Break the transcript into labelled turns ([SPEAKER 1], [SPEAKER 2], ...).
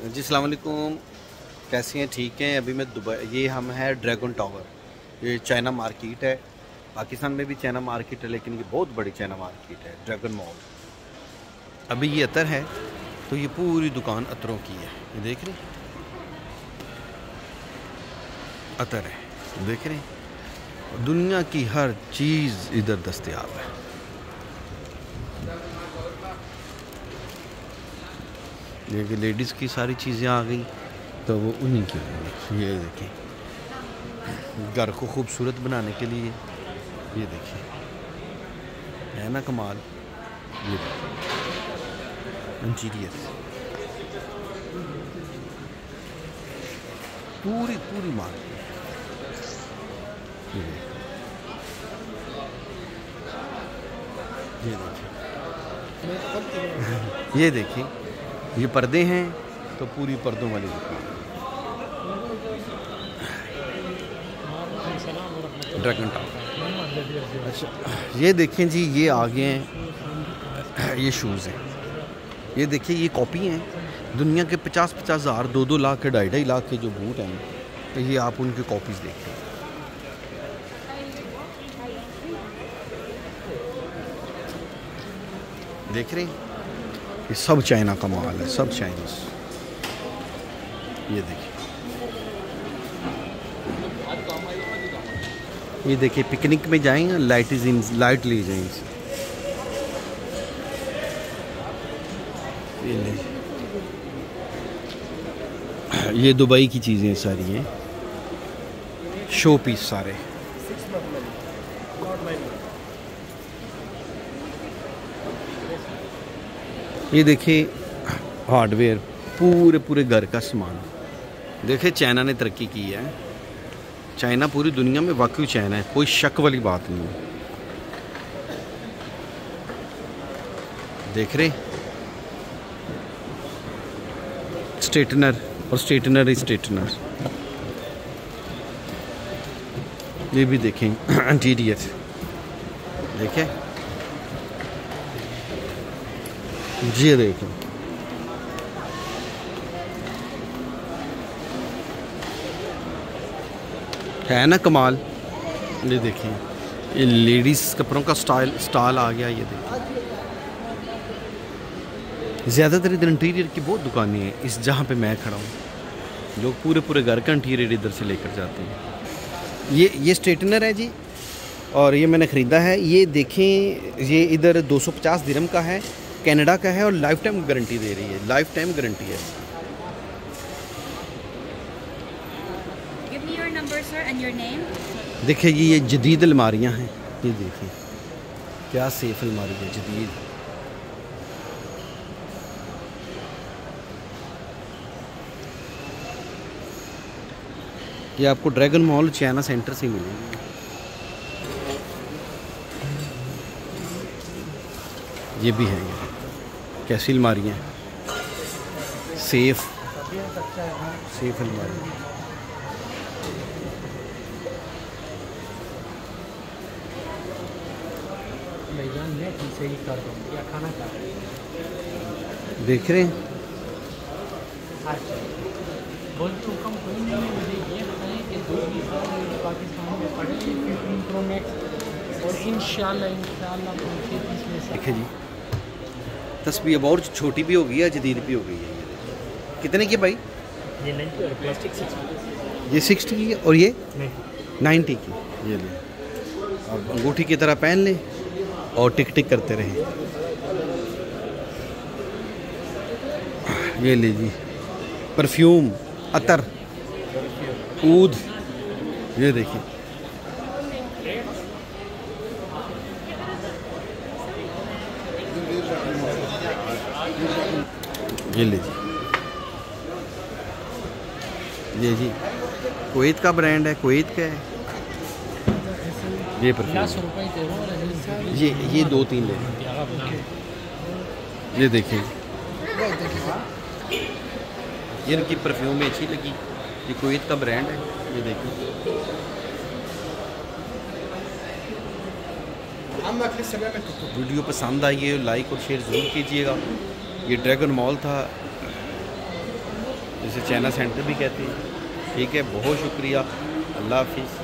[SPEAKER 1] जी अस्सलाम वालेकुम, कैसे हैं? ठीक हैं। अभी मैं दुबई, ये हम है ड्रैगन टावर। ये चाइना मार्केट है। पाकिस्तान में भी चाइना मार्केट है, लेकिन ये बहुत बड़ी चाइना मार्केट है, ड्रैगन मॉल। अभी ये अतर है, तो ये पूरी दुकान अतरों की है। ये देख रहे हैं, अतर है, देख रहे हैं। दुनिया की हर चीज़ इधर दस्तयाब है। ये कि लेडीज़ की सारी चीज़ें आ गई, तो वो उन्हीं की होंगी। ये देखिए, घर को खूबसूरत बनाने के लिए, ये देखिए, है ना कमाल। ये इंटीरियर पूरी पूरी मार्केट। ये देखिए, ये देखिए, ये पर्दे हैं, तो पूरी पर्दों वाली दुकान। Dragon tower. अच्छा, ये देखें जी, ये आगे हैं, ये शूज़ हैं। ये देखिए, ये कॉपी हैं। दुनिया के 50-50 हज़ार, 2-2 लाख के, 2.5-2.5 लाख के जो बूट हैं, तो ये आप उनकी कॉपीज़ देखते हैं। देख रहे हैं, ये सब चाइना का माल है, सब चाइनीज़। ये देखिए, ये देखिए, पिकनिक में जाएंगे, लाइट ले जाएंगे। ये दुबई की चीज़ें सारी हैं, शो पीस सारे। ये देखिए, हार्डवेयर, पूरे पूरे घर का सामान। देखिए, चाइना ने तरक्की की है। चाइना पूरी दुनिया में वाकई चाइना है, कोई शक वाली बात नहीं है। देख रहे, स्ट्रेटनर और स्ट्रेटनर। ये भी देखें, इंटीरियर देखें जी, देखें, है ना कमाल। ये देखें, ये लेडीज़ कपड़ों का स्टाल आ गया। ये देखें, ज़्यादातर इधर इंटीरियर की बहुत दुकानें हैं, इस जहाँ पे मैं खड़ा हूँ। लोग पूरे पूरे घर का इंटीरियर इधर से लेकर जाते हैं। ये स्ट्रेटनर है जी, और ये मैंने ख़रीदा है। ये देखें, ये इधर 250 दिरहम का है, कनाडा का है, और लाइफ टाइम गारंटी दे रही है, लाइफ टाइम गारंटी है।
[SPEAKER 2] Give me your number, sir, and your name.
[SPEAKER 1] देखिए, ये जदीद अलमारियाँ हैं। ये देखिए, क्या सेफ अलमारी है, जदीद। ये आपको ड्रैगन मॉल चाइना सेंटर से मिलेगी। ये भी है, ये कैसी अलमारियाँ, सेफ अलमारी। देख रहे हैं,
[SPEAKER 3] पाकिस्तान में पढ़े 15 प्रो मैक्स और इंशाल्लाह
[SPEAKER 1] देखिए जी, तस्वीर अब और छोटी भी हो गई है, जदीद भी हो गई है। ये कितने की भाई?
[SPEAKER 3] ये 90 और प्लास्टिक 60।
[SPEAKER 1] ये 60 की है, और ये 90 की। ये ले, अब अंगूठी की तरह पहन लें और टिक टिक करते रहें। ये ले जी, परफ्यूम, अतर, ऊद। ये देखिए, ये ले जी, ये जी कुवैत का ब्रांड है, कुवैत का है। ये परफ्यूम, ये 2-3 ले। ये देखिए, ये इनकी परफ्यूम में अच्छी लगी। ये कुवैत का ब्रांड है। ये देखिए, वीडियो पसंद आई है, लाइक और शेयर ज़रूर कीजिएगा। ये ड्रैगन मॉल था, जिसे चाइना सेंटर भी कहते हैं। ठीक है, बहुत शुक्रिया, अल्लाह हाफिज़।